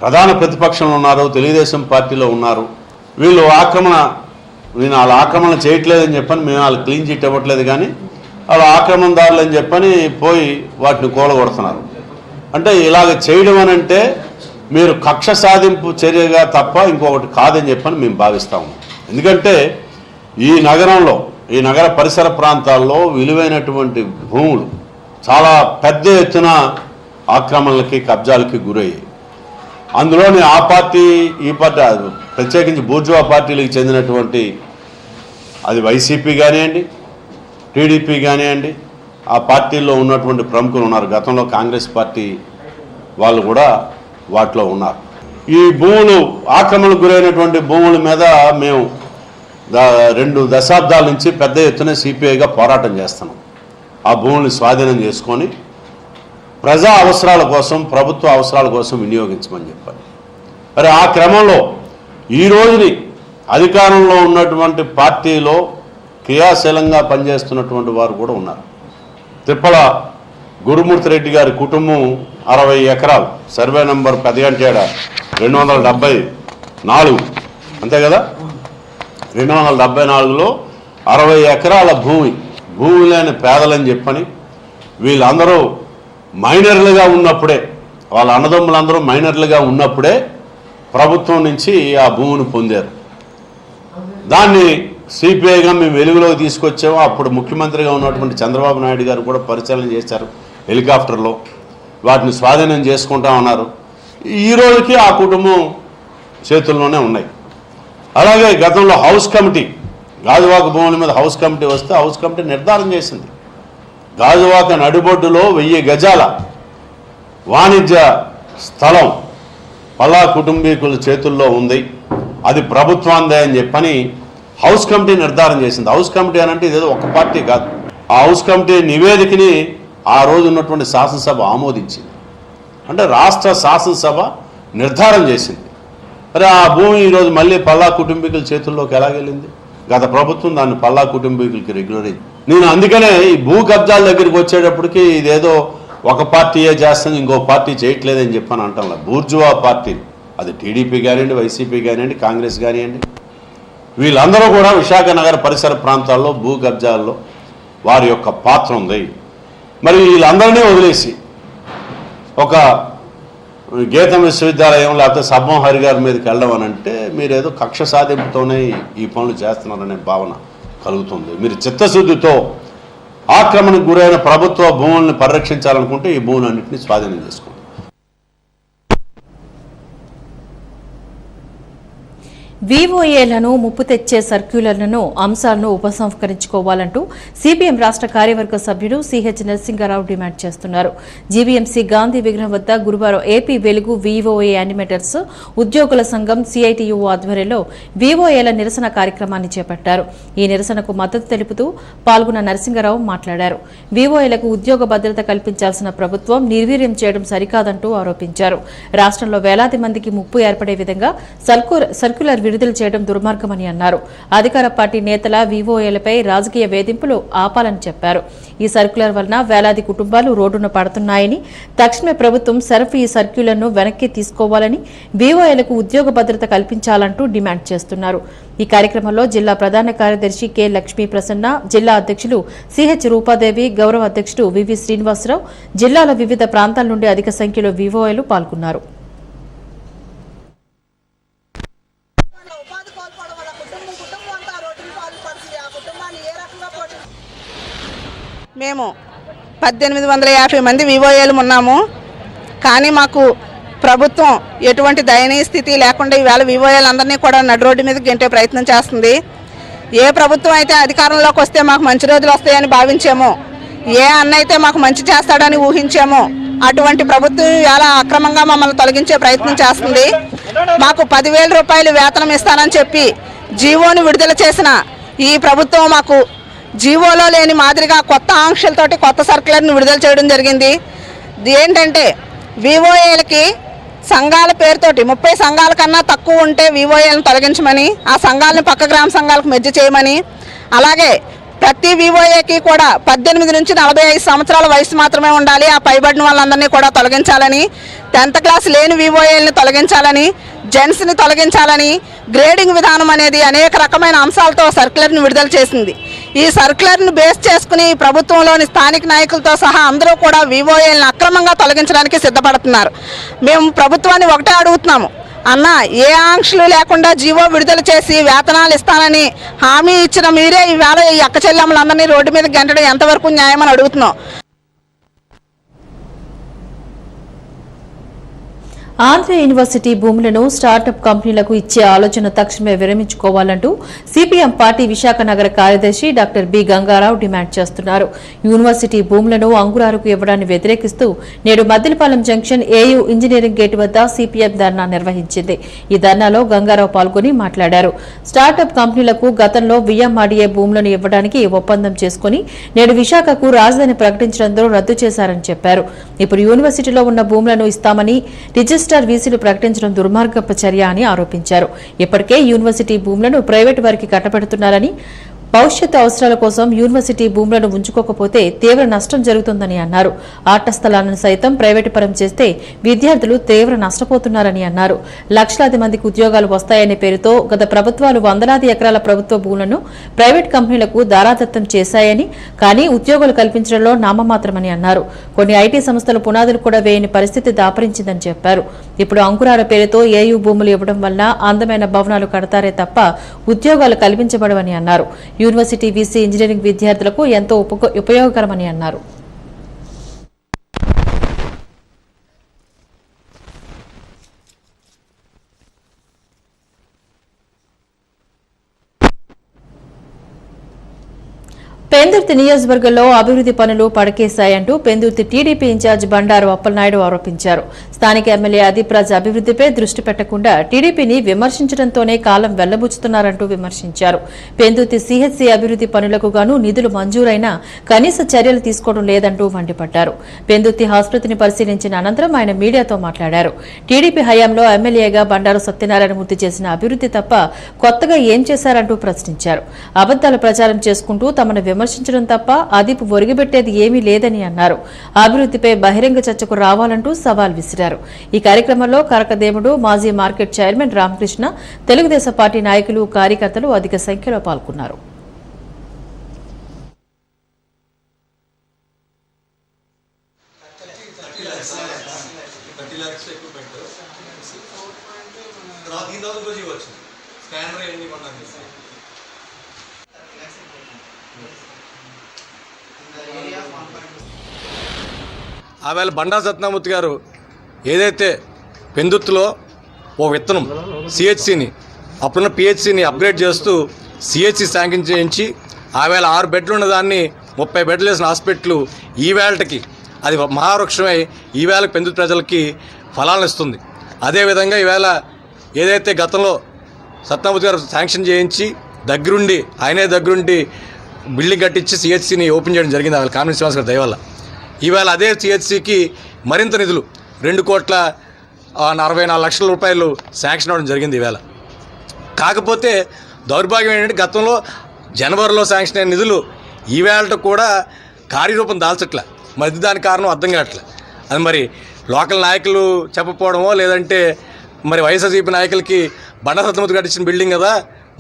ప్రధాన ప్రతిపక్షంలో ఉన్నారు, తెలుగుదేశం పార్టీలో ఉన్నారు, వీళ్ళు వాళ్ళ ఆక్రమణ చేయట్లేదని చెప్పని మేము వాళ్ళు క్లీన్ చిట్ ఇవ్వట్లేదు, కానీ వాళ్ళు ఆక్రమణదారులు అని చెప్పని పోయి వాటిని కూలగొడుతున్నారు. అంటే ఇలాగ చేయడం అని అంటే మీరు కక్ష సాధింపు చర్యగా తప్ప ఇంకొకటి కాదని చెప్పని మేము భావిస్తాము. ఎందుకంటే ఈ నగరంలో, ఈ నగర పరిసర ప్రాంతాల్లో విలువైనటువంటి భూములు చాలా పెద్ద ఎత్తున ఆక్రమణలకి, కబ్జాలకి గురయ్యాయి. అందులోని ఆ పార్టీ, ఈ పార్టీ, ప్రత్యేకించి బూర్జువా పార్టీలకు చెందినటువంటి అది వైసీపీ కానివ్వండి, టీడీపీ కానివ్వండి, ఆ పార్టీల్లో ఉన్నటువంటి ప్రముఖులు ఉన్నారు. గతంలో కాంగ్రెస్ పార్టీ వాళ్ళు కూడా వాటిలో ఉన్నారు. ఈ భూములు ఆక్రమణకు గురైనటువంటి భూముల మీద మేము 2 దశాబ్దాల నుంచి పెద్ద ఎత్తున సిపిఐగా పోరాటం చేస్తున్నాం. ఆ భూముల్ని స్వాధీనం చేసుకొని ప్రజా అవసరాల కోసం, ప్రభుత్వ అవసరాల కోసం వినియోగించమని చెప్పారు. మరి ఆ క్రమంలో ఈ రోజుని అధికారంలో ఉన్నటువంటి పార్టీలో క్రియాశీలంగా పనిచేస్తున్నటువంటి వారు కూడా ఉన్నారు. తిప్పల గురుమూర్తి రెడ్డి గారి కుటుంబం 60 ఎకరాలు, సర్వే నంబర్ 274 అంతే కదా, 274లో 60 ఎకరాల భూమి లేని పేదలని చెప్పని వీళ్ళందరూ మైనర్లుగా ఉన్నప్పుడే, వాళ్ళ అన్నదమ్ములందరూ మైనర్లుగా ఉన్నప్పుడే ప్రభుత్వం నుంచి ఆ భూమిని పొందారు. దాన్ని సిపిఐగా మేము వెలుగులోకి తీసుకొచ్చాము. అప్పుడు ముఖ్యమంత్రిగా ఉన్నటువంటి చంద్రబాబు నాయుడు గారు కూడా పరిశీలన చేశారు హెలికాప్టర్లో, వాటిని స్వాధీనం చేసుకుంటా ఉన్నారు. ఈ రోజుకి ఆ కుటుంబం చేతుల్లోనే ఉన్నాయి. అలాగే గతంలో హౌస్ కమిటీ, గాజువాక భూముల మీద హౌస్ కమిటీ వస్తే హౌస్ కమిటీ నిర్ధారణ చేసింది, గాజువాక నడిబొడ్డులో 1000 గజాల వాణిజ్య స్థలం పల్లా కుటుంబీకుల చేతుల్లో ఉంది, అది ప్రభుత్వాందే అని చెప్పని హౌస్ కమిటీ నిర్ధారణ చేసింది. హౌస్ కమిటీ అని అంటే ఇదేదో ఒక పార్టీ కాదు. ఆ హౌస్ కమిటీ నివేదికని ఆ రోజు ఉన్నటువంటి శాసనసభ ఆమోదించింది. అంటే రాష్ట్ర శాసనసభ నిర్ధారణ చేసింది. మరి ఆ భూమి ఈరోజు మళ్ళీ పల్లా కుటుంబీకుల చేతుల్లోకి ఎలాగెళ్ళింది? గత ప్రభుత్వం దాన్ని పల్లా కుటుంబీకులకి రెగ్యులరైజ్. నేను అందుకనే ఈ భూ కబ్జాల దగ్గరికి వచ్చేటప్పటికి ఇదేదో ఒక పార్టీయే చేస్తుంది, ఇంకో పార్టీ చేయట్లేదని చెప్పని అంటాం. బూర్జువా పార్టీ, అది టీడీపీ కానివ్వండి, వైసీపీ కానివ్వండి, కాంగ్రెస్ కానివ్వండి, వీళ్ళందరూ కూడా విశాఖ నగర పరిసర ప్రాంతాల్లో భూ కబ్జాల్లో వారి యొక్క పాత్ర ఉంది. మరి వీళ్ళందరినీ వదిలేసి ఒక గీతం విశ్వవిద్యాలయం లేకపోతే సబ్బం హరి గారి మీదకి వెళ్ళడం అని అంటే మీరేదో కక్ష సాధింపుతోనే ఈ పనులు చేస్తున్నారనే భావన కలుగుతుంది. మీరు చిత్తశుద్ధితో ఆక్రమణకు గురైన ప్రభుత్వ భూములను పరిరక్షించాలనుకుంటే ఈ భూములన్నింటినీ స్వాధీనం చేసుకోండి. వీఓఏలను ముప్పు తెచ్చే సర్క్యులర్లను అంశాలను ఉపసంహరించుకోవాలంటూ సిపిఎం రాష్ట్ర కార్యవర్గ సభ్యుడు సిహెచ్ నరసింగారావు డిమాండ్ చేస్తున్నారు. జీవీఎంసీ గాంధీ విగ్రహం వద్ద గురువారం ఏపీ వెలుగు వీఓఏ యానిమేటర్స్ ఉద్యోగుల సంఘం సిఐటియు ఆధ్వర్యంలో వీఓఏల నిరసన కార్యక్రమాన్ని చేపట్టారు. ఈ నిరసనకు మద్దతు తెలుపుతూ పాల్గొన్న నరసింగారావు మాట్లాడారు. వీఓఏలకు ఉద్యోగ భద్రత కల్పించాల్సిన ప్రభుత్వం నిర్వీర్యం చేయడం సరికాదంటూ ఆరోపించారు. రాష్ట్రంలో వేలాది మందికి ముప్పు ఏర్పడే విధంగా సర్క్యులర్ విడుదల చేయడం దుర్మార్గమని అన్నారు. అధికార పార్టీ నేతల వీఓఏలపై రాజకీయ వేధింపులు ఆపాలని చెప్పారు. ఈ సర్క్యులర్ వలన వేలాది కుటుంబాలు రోడ్డున పడుతున్నాయని, తక్షణమే ప్రభుత్వం ఈ సర్క్యులర్ను వెనక్కి తీసుకోవాలని, వీఓఏలకు ఉద్యోగ భద్రత కల్పించాలంటూ డిమాండ్ చేస్తున్నారు. ఈ కార్యక్రమంలో జిల్లా ప్రధాన కార్యదర్శి కె లక్ష్మీ ప్రసన్న, జిల్లా అధ్యక్షులు సిహెచ్ రూపాదేవి, గౌరవ అధ్యక్షుడు వివి శ్రీనివాసరావు, జిల్లాలో వివిధ ప్రాంతాల నుండి అధిక సంఖ్యలో వీఓఏలు పాల్గొన్నారు. మేము 1850 మంది వివోఏలు ఉన్నాము. కానీ మాకు ప్రభుత్వం ఎటువంటి దయనీయ స్థితి లేకుండా ఈవేళ వివోఏలందరినీ కూడా నడి రోడ్డు మీద గెంటే ప్రయత్నం చేస్తుంది. ఏ ప్రభుత్వం అయితే అధికారంలోకి వస్తే మాకు మంచి రోజులు వస్తాయని భావించామో, ఏ అన్న అయితే మాకు మంచి చేస్తాడని ఊహించామో, అటువంటి ప్రభుత్వం ఇవాళ అక్రమంగా మమ్మల్ని తొలగించే ప్రయత్నం చేస్తుంది. మాకు 10,000 రూపాయలు వేతనం ఇస్తానని చెప్పి జీవోను విడుదల చేసిన ఈ ప్రభుత్వం మాకు జీవోలో లేని మాదిరిగా కొత్త ఆంక్షలతోటి కొత్త సర్క్యులర్ని విడుదల చేయడం జరిగింది. ఏంటంటే వివోఏలకి సంఘాల పేరుతోటి 30 సంఘాల కన్నా తక్కువ ఉంటే వివోఏలను తొలగించమని, ఆ సంఘాలను పక్క గ్రామ సంఘాలకు మెర్జ్ చేయమని, అలాగే ప్రతి వివోఏకి కూడా 18 నుంచి 45 సంవత్సరాల వయసు మాత్రమే ఉండాలి, ఆ పైబడిన వాళ్ళందరినీ కూడా తొలగించాలని, 10th క్లాస్ లేని వివోఏలను తొలగించాలని, జెంట్స్ని తొలగించాలని, గ్రేడింగ్ విధానం అనేది అనేక రకమైన అంశాలతో సర్క్యులర్ని విడుదల చేసింది. ఈ సర్క్యులర్ను బేస్ చేసుకుని ప్రభుత్వంలోని స్థానిక నాయకులతో సహా అందరూ కూడా వివోఏలను అక్రమంగా తొలగించడానికి సిద్ధపడుతున్నారు. మేము ప్రభుత్వాన్ని ఒకటే అడుగుతున్నాము, అన్న ఏ ఆంక్షలు లేకుండా జీవో విడుదల చేసి వేతనాలు ఇస్తానని హామీ ఇచ్చిన మీరే ఈవేళ ఈ అక్క చెల్లెమ్మలందరినీ రోడ్డు మీద గెంటడం ఎంతవరకు న్యాయమని అడుగుతున్నాం. ఆంధ్ర యూనివర్సిటీ భూములను స్టార్టప్ కంపెనీలకు ఇచ్చే ఆలోచన తక్షణమే విరమించుకోవాలంటూ సిపిఎం పార్టీ విశాఖ నగర కార్యదర్శి డాక్టర్ బి గంగారావు డిమాండ్ చేస్తున్నారు. యూనివర్సిటీ భూములను అంగురారుకు ఇవ్వడాన్ని వ్యతిరేకిస్తూ నేడు Maddilapalem junction AU engineering gate వద్ద సిపిఎం ధర్నా నిర్వహించింది. ఈ ధర్నాలో గంగారావు పాల్గొని మాట్లాడారు. స్టార్టప్ కంపెనీలకు గతంలో విఎంఆర్డీఏ భూములను ఇవ్వడానికి ఒప్పందం చేసుకుని నేడు విశాఖకు రాజధాని ప్రకటించడంతో రద్దు చేశారని చెప్పారు. ఇప్పుడు యూనివర్సిటీలో ఉన్న భూములను ఇస్తామని రిజిస్టర్ వీసీలు ప్రకటించడం దుర్మార్గపు చర్య అని ఆరోపించారు. ఇప్పటికే యూనివర్సిటీ భూములను ప్రైవేటు వారికి కట్టబెడుతున్నారని, భవిష్యత్తు అవసరాల కోసం యూనివర్సిటీ భూములను ఉంచుకోకపోతే తీవ్ర నష్టం జరుగుతుందని అన్నారు. ఆట స్థలాలను సైతం ప్రైవేటు పరం చేస్తే విద్యార్థులు తీవ్ర నష్టపోతున్నారని అన్నారు. లక్షలాది మందికి ఉద్యోగాలు వస్తాయనే పేరుతో గత ప్రభుత్వాలు వందలాది ఎకరాల ప్రభుత్వ భూములను ప్రైవేట్ కంపెనీలకు దారాదత్తం చేశాయని, కానీ ఉద్యోగాలు కల్పించడంలో నామమాత్రమని అన్నారు. కొన్ని ఐటీ సంస్థలు పునాదులు కూడా వేయని పరిస్థితి దాపరించిందని చెప్పారు. ఇప్పుడు అంకురాల పేరుతో ఏయూ భూములు ఇవ్వడం వల్ల అందమైన భవనాలు కడతారే తప్ప ఉద్యోగాలు కల్పించబడవని అన్నారు. యూనివర్సిటీ వీసీ ఇంజనీరింగ్ విద్యార్థులకు ఎంతో ఉపయోగకరమని అన్నారు. పెందుర్తి నియోజకవర్గంలో అభివృద్ది పనులు పడకేశాయంటూ పెందుర్తి టీడీపీ ఇన్ఛార్జ్ బండారు అప్పలనాయుడు ఆరోపించారు. స్థానిక ఎమ్మెల్యే అదీప్ రాజ్ అభివృద్దిపై దృష్టి పెట్టకుండా టీడీపీని విమర్శించడంతోనే కాలం వెళ్లబుచ్చుతున్నారంటూ విమర్శించారు. పెందుర్తి సీహెచ్సీ అభివృద్ది పనులకు గాను నిధులు మంజూరైనా కనీస చర్యలు తీసుకోవడం లేదంటూ మండిపడ్డారు. పెందుర్తి ఆసుపత్రిని పరిశీలించిన అనంతరం ఆయన మీడియాతో మాట్లాడారు. టీడీపీ హయాంలో ఎమ్మెల్యేగా బండారు సత్యనారాయణమూర్తి చేసిన అభివృద్ది తప్ప కొత్తగా ఏం చేశారంటూ ప్రశ్నించారు. అబద్దాలు ప్రచారం చేసుకుంటూ తమను విమర్శించడం తప్ప అదీప్ ఒరిగిపెట్టేది ఏమీ లేదని అన్నారు. అభివృద్దిపై బహిరంగ చర్చకు రావాలంటూ సవాల్ విసిరారు. ఈ కార్యక్రమంలో కరకదేముడు, మాజీ market chairman Ramakrishna, Telugu Desam party నాయకులు, కార్యకర్తలు అధిక సంఖ్యలో పాల్గొన్నారు. ఆవేళ బండా సత్యనారాయణమూర్తి గారు ఏదైతే పెందుర్తిలో ఓ విత్తనం సిహెచ్సిని అప్పుడున్న పిహెచ్సిని అప్గ్రేడ్ చేస్తూ సిహెచ్సి శాంక్షన్ చేయించి ఆవేళ 6 బెడ్లు ఉన్న దాన్ని 30 బెడ్లు వేసిన హాస్పిటల్ ఈవేళకి అది మహావృక్షమై ఈవేళ పెందుతు ప్రజలకి ఫలాలను ఇస్తుంది. అదేవిధంగా ఈవేళ ఏదైతే గతంలో సత్యనారాయణ గారు శాంక్షన్ చేయించి ఆయనే దగ్గరుండి బిల్డింగ్ కట్టించి సిహెచ్సిని ఓపెన్ చేయడం జరిగింది వాళ్ళ కామినేని శ్రీనివాస్ గారి దయ వల్ల. ఈవేళ అదే సిహెచ్సికి మరింత నిధులు 2,64,00,000 రూపాయలు శాంక్షన్ అవ్వడం జరిగింది ఈవేళ. కాకపోతే దౌర్భాగ్యం ఏంటంటే గతంలో జనవరిలో శాంక్షన్ అయిన నిధులు ఈవేళ కూడా కార్యరూపం దాల్చట్లే. మరి దానికి కారణం అర్థం కావట్లే. అది మరి లోకల్ నాయకులు చెప్పకపోవడమో లేదంటే మరి వైఎస్ఆర్సీపీ నాయకులకి బండా సత్యమూర్తి గారు ఇచ్చిన బిల్డింగ్ కదా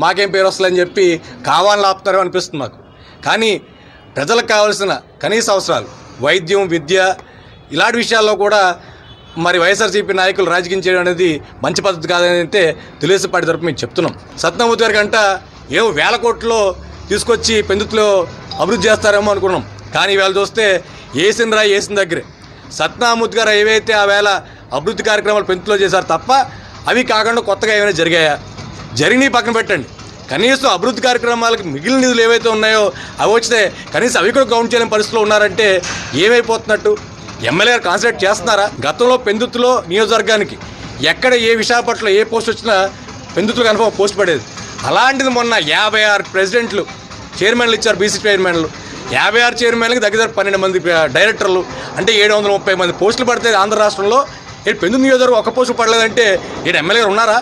మాకేం పేరు వస్తుందని చెప్పి కావాలని ఆపుతారో అనిపిస్తుంది మాకు. కానీ ప్రజలకు కావాల్సిన కనీస అవసరాలు వైద్యం, విద్య ఇలాంటి విషయాల్లో కూడా మరి వైఎస్ఆర్సీపీ నాయకులు రాజకీయం చేయడం అనేది మంచి పద్ధతి కాదని అయితే తెలుగుదేశం పార్టీ తరపు మేము చెప్తున్నాం. సత్యనారాయణ గారి గంట ఏమో 1,000 కోట్లు తీసుకొచ్చి పెందుతులో అభివృద్ధి చేస్తారేమో అనుకున్నాం. కానీ వేళ చూస్తే వేసిన దగ్గరే సత్యనారాయణ గారు ఏవైతే ఆ వేళ అభివృద్ధి కార్యక్రమాలు పెందుతులో చేశారు తప్ప అవి కాకుండా కొత్తగా ఏమైనా జరిగినాయి పక్కన పెట్టండి. కనీసం అభివృద్ధి కార్యక్రమాలకు మిగిలిన నిధులు ఏవైతే ఉన్నాయో అవి వచ్చితే కనీసం అవి కూడా కౌంట్ చేయలేని పరిస్థితిలో ఉన్నారంటే ఏమైపోతున్నట్టు? ఎమ్మెల్యే గారు కాన్సన్ట్రేట్ చేస్తున్నారా? గతంలో పెందుతులో నియోజకవర్గానికి ఎక్కడ ఏ విశాఖపట్నంలో ఏ పోస్ట్ వచ్చినా పెందుతులు కన్ఫర్మ్ పోస్ట్ పడేది. అలాంటిది మొన్న 56 ప్రెసిడెంట్లు చైర్మన్లు ఇచ్చారు. బీసీ చైర్మన్లు 56 చైర్మన్లకి దగ్గర 12 మంది డైరెక్టర్లు అంటే 730 మంది పోస్టులు పడితే ఆంధ్ర రాష్ట్రంలో పెందుతు నియోజకవర్గం ఒక పోస్టు పడలేదంటే ఎమ్మెల్యే గారు ఉన్నారా?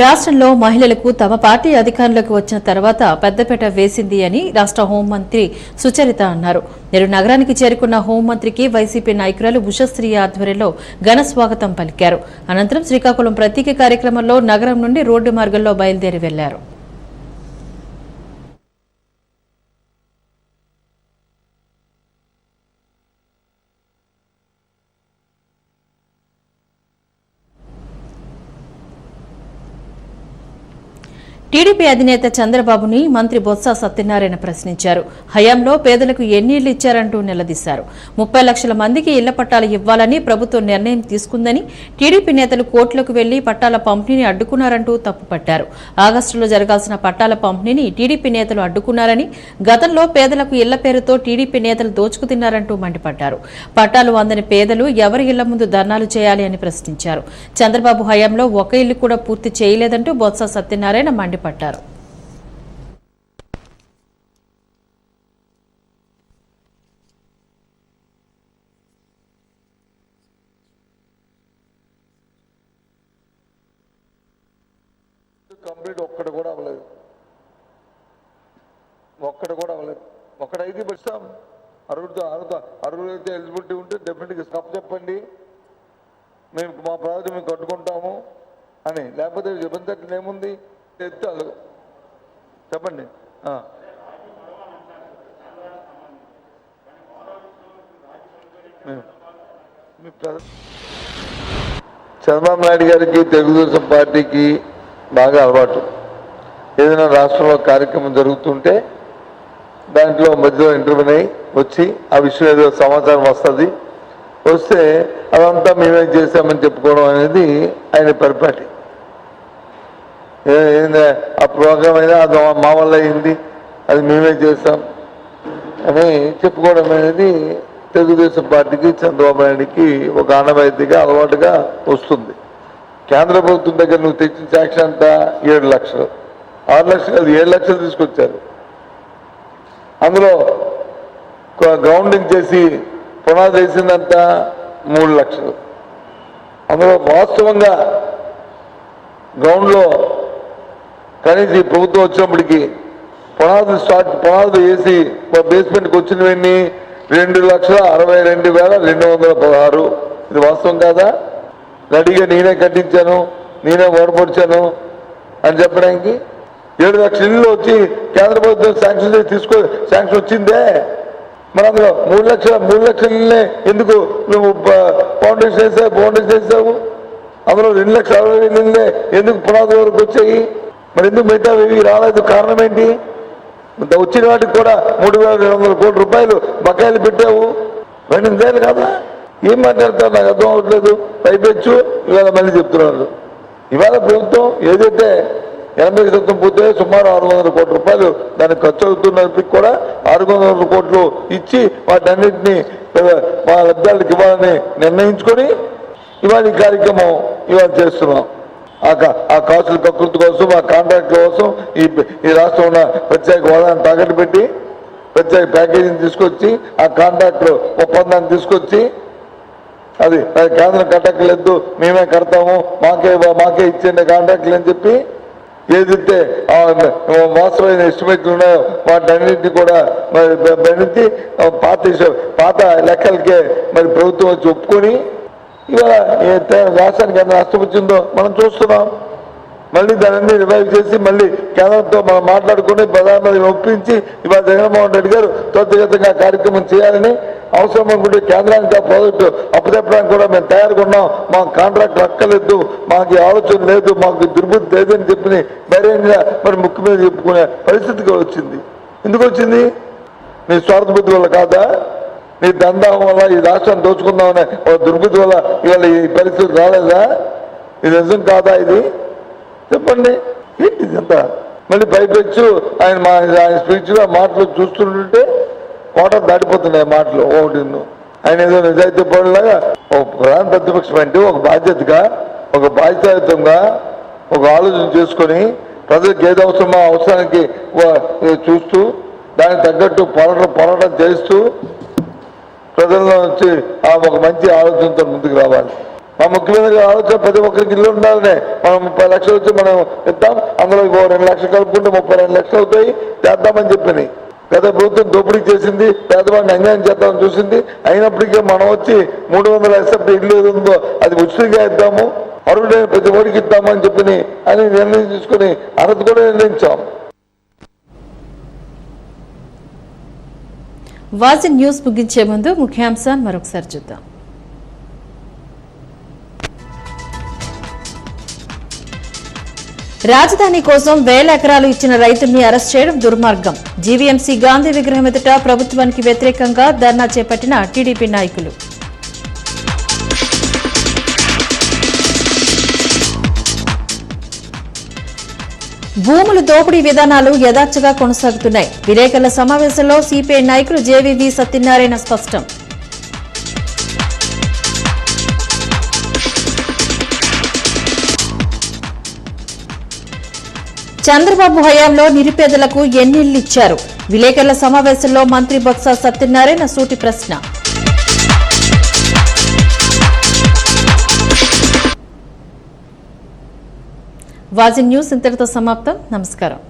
రాష్ట్రంలో మహిళలకు తమ పార్టీ అధికారంలోకి వచ్చిన తర్వాత పెద్దపీట వేసింది అని రాష్ట్ర హోంమంత్రి సుచరిత అన్నారు. నేడు నగరానికి చేరుకున్న హోంమంత్రికి వైసీపీ నాయకురాలు ఉషశ్రీ ఆధ్వర్యంలో ఘన స్వాగతం పలికారు. అనంతరం శ్రీకాకుళం ప్రత్యేక కార్యక్రమంలో నగరం నుండి రోడ్డు మార్గంలో బయలుదేరి వెళ్లారు. టీడీపీ అధినేత చంద్రబాబుని మంత్రి బొత్స సత్యనారాయణ ప్రశ్నించారు. హయాంలో పేదలకు ఎన్ని ఇళ్లు ఇచ్చారంటూ నిలదీశారు. 30 లక్షల మందికి ఇళ్ల పట్టాలు ఇవ్వాలని ప్రభుత్వం నిర్ణయం తీసుకుందని, టీడీపీ నేతలు కోర్టులకు వెళ్లి పట్టాల పంపిణీని అడ్డుకున్నారంటూ తప్పుపట్టారు. ఆగస్టులో జరగాల్సిన పట్టాల పంపిణీని టీడీపీ నేతలు అడ్డుకున్నారని, గతంలో పేదలకు ఇళ్ల పేరుతో టీడీపీ నేతలు దోచుకుతిన్నారంటూ మండిపడ్డారు. పట్టాలు అందని పేదలు ఎవరి ఇళ్ల ముందు ధర్నాలు చేయాలి అని ప్రశ్నించారు. చంద్రబాబు హయాంలో ఒక ఇల్లు కూడా పూర్తి చేయలేదంటూ బొత్స సత్యనారాయణ మండిపడ్డారు. కంప్లీట్ ఒక్కటి కూడా అవ్వలేదు. ఒక్కడైతే ఇస్తాం. అర్హులైతే ఎలిజిబిలిటీ ఉంటే డెఫినెట్గా చెప్పండి, మేము మా ప్రాజెక్ట్ మేము కట్టుకుంటాము అని. లేకపోతే ఇబ్బంది ఏముంది ఎత్తాలు చెప్పండి. చంద్రబాబు నాయుడు గారికి తెలుగుదేశం పార్టీకి బాగా అలవాటు. ఏదైనా రాష్ట్రంలో కార్యక్రమం జరుగుతుంటే దాంట్లో మధ్యలో ఇంటర్వ్యూ అయి వచ్చి ఆ విషయం ఏదో సమాచారం వస్తే అదంతా మేమేం చేశామని చెప్పుకోవడం అనేది ఆయన పరిపాటి. ఆ ప్రోగ్రామ్ అయినా అది మా వల్ల అయింది, అది మేమే చేస్తాం అని చెప్పుకోవడం అనేది తెలుగుదేశం పార్టీకి చంద్రబాబు నాయుడికి ఒక ఆనవాయితీగా అలవాటుగా వస్తుంది. కేంద్ర ప్రభుత్వం దగ్గర నువ్వు తెచ్చిన శాంక్షన్ అంతా 7 లక్షలు, 6 లక్షలు కాదు 7 లక్షలు తీసుకొచ్చారు. అందులో గ్రౌండింగ్ చేసి పునాది వేసిందంతా 3 లక్షలు. అందులో వాస్తవంగా గ్రౌండ్లో కనీసం ఈ ప్రభుత్వం వచ్చినప్పటికీ పునాది వేసి బేస్మెంట్కి వచ్చినవన్నీ 2,62,216. ఇది వాస్తవం కాదా? రెడీగా నేనే కట్టించాను, నేనే ఓడపొడిచాను అని చెప్పడానికి 7 లక్షల ఇళ్ళు వచ్చి కేంద్ర ప్రభుత్వం శాంక్షన్ వచ్చిందే. మరి అందులో 3 లక్షల ఇళ్ళే ఎందుకు నువ్వు ఫౌండేషన్ వేసావు? అందులో 2,60,000 ఇళ్ళే ఎందుకు పునాది వరకు వచ్చాయి? మరి ఎందుకు మిగతా రాలేదు? కారణం ఏంటి? వచ్చిన వాటికి కూడా 3,200 కోట్ల రూపాయలు బకాయిలు పెట్టావు. 2 కాదా? ఏం మాట్లాడతారు నాకు అర్థం అవ్వట్లేదు. పైపెచ్చు ఇవాళ మళ్ళీ చెప్తున్నారు. ఇవాళ ప్రభుత్వం ఏదైతే 80% పూర్తి సుమారు 600 కోట్ల రూపాయలు దానికి ఖర్చు అవుతున్నప్పటికీ కూడా 600 కోట్లు ఇచ్చి వాటన్నిటినీ మా లబ్ధాలకు ఇవ్వాలని నిర్ణయించుకొని ఇవాళ ఈ కార్యక్రమం ఇవాళ చేస్తున్నాం. ఆ కాసుల కకృతి కోసం, ఆ కాంట్రాక్ట్ కోసం ఈ రాష్ట్రం ఉన్న ప్రత్యేక హోదాను తాకట్టు పెట్టి ప్రత్యేక ప్యాకేజీని తీసుకొచ్చి ఆ కాంట్రాక్ట్ ఒప్పందాన్ని తీసుకొచ్చి అది కేంద్రం కట్టక్కలేదు, మేమే కడతాము, మాకే ఇచ్చేయండి కాంట్రాక్ట్లు అని చెప్పి ఏదైతే వాస్తవమైన ఎస్టిమేట్లు ఉన్నాయో వాటన్నింటినీ కూడా మరి భరించి పాత లెక్కలకే మరి ప్రభుత్వం వచ్చి ఒప్పుకొని ఇవాళ రాష్ట్రానికి ఎంత నష్టం వచ్చిందో మనం చూస్తున్నాం. మళ్ళీ దాన్ని రివైవ్ చేసి మళ్ళీ కేంద్రంతో మనం మాట్లాడుకుని ప్రధానమంత్రిని ఒప్పించి ఇవాళ జగన్మోహన్ రెడ్డి గారు త్వరితగతంగా కార్యక్రమం చేయాలని అవసరం అనుకుంటే కేంద్రానికి ఆ ప్రాజెక్టు అప్పచెప్పడానికి కూడా మేము తయారుగా ఉన్నాం. మాకు కాంట్రాక్ట్ అక్కర్లేదు, మాకు ఆలోచన లేదు, మాకు దుర్బుద్ధి లేదని చెప్పి ధైర్యంగా మరి ముక్కు మీద చెప్పుకునే పరిస్థితికి వచ్చింది. ఎందుకు వచ్చింది? మీ స్వార్థ బుద్ధి వల్ల కాదా? నీ దండం వల్ల ఈ రాష్ట్రాన్ని దోచుకుందామనే ఒక దుర్బుద్ధి వల్ల ఇవాళ ఈ పరిస్థితి రాలేదా? ఇది నిజం కాదా? ఇది చెప్పండి. ఏంటి ఇదంతా? మళ్ళీ పైపెచ్చు ఆయన స్పీచ్లో మాటలు చూస్తుంటే కోట దాటిపోతున్నాయి మాటలు ఒకటి. ఆయన ఏదో నిజాయితీ పరులాగా ఒక ప్రధాన ప్రతిపక్షం అంటే ఒక బాధ్యతగా, ఒక బాధ్యతాయుతంగా ఒక ఆలోచన చేసుకొని ప్రజలకు ఏది అవసరమో అవసరానికి చూస్తూ దానికి తగ్గట్టు పోరాటం చేస్తూ ప్రజల్లో వచ్చి ఒక మంచి ఆలోచనతో ముందుకు రావాలి. మా ముఖ్యమంత్రి ఆలోచన ప్రతి ఒక్కరికి ఇల్లు ఉండాలనే. మనం 30 లక్షలు వచ్చి మనం ఇద్దాం, అందులో 2 లక్షలు కలుపుకుంటే 32 లక్షలు అవుతాయి చేద్దామని చెప్పని గత ప్రభుత్వం దోపిడీ చేసింది, పేదవాడిని అన్యాయం చేద్దామని చూసింది. అయినప్పటికీ మనం వచ్చి 300 ఎస్ఎఫ్టీ ఇల్లు ఏది ఉందో అది ఉచితంగా ఇద్దాము, అర్హుడైన ప్రతి ఓడికి ఇద్దామని చెప్పని అని నిర్ణయం తీసుకుని అర్హత కూడా నిర్ణయించాం. వాజి న్యూస్ ముగించే ముందు ముఖ్యాంశాలు మరొకసారి చూద్దాం. రాజధాని కోసం 1000 ఎకరాలు ఇచ్చిన రైతుల్ని అరెస్ట్ చేయడం దుర్మార్గం. జీవీఎంసీ గాంధీ విగ్రహం ఎదుట ప్రభుత్వానికి వ్యతిరేకంగా ధర్నా చేపట్టిన టీడీపీ నాయకులు. భూముల దోపిడీ విధానాలు యథార్థంగా కొనసాగుతున్నాయి. విలేకరుల సమావేశంలో సిపిఐ నాయకులు జేవీవి సత్యనారాయణ స్పష్టం. చంద్రబాబు హయాంలో నిరుపేదలకు ఎన్నిళ్లు ఇచ్చారు? విలేకరుల సమావేశంలో మంత్రి బొత్స సత్యనారాయణ సూటి ప్రశ్న. వాజి న్యూస్ ఇంతటితో సమాప్తం. నమస్కారం.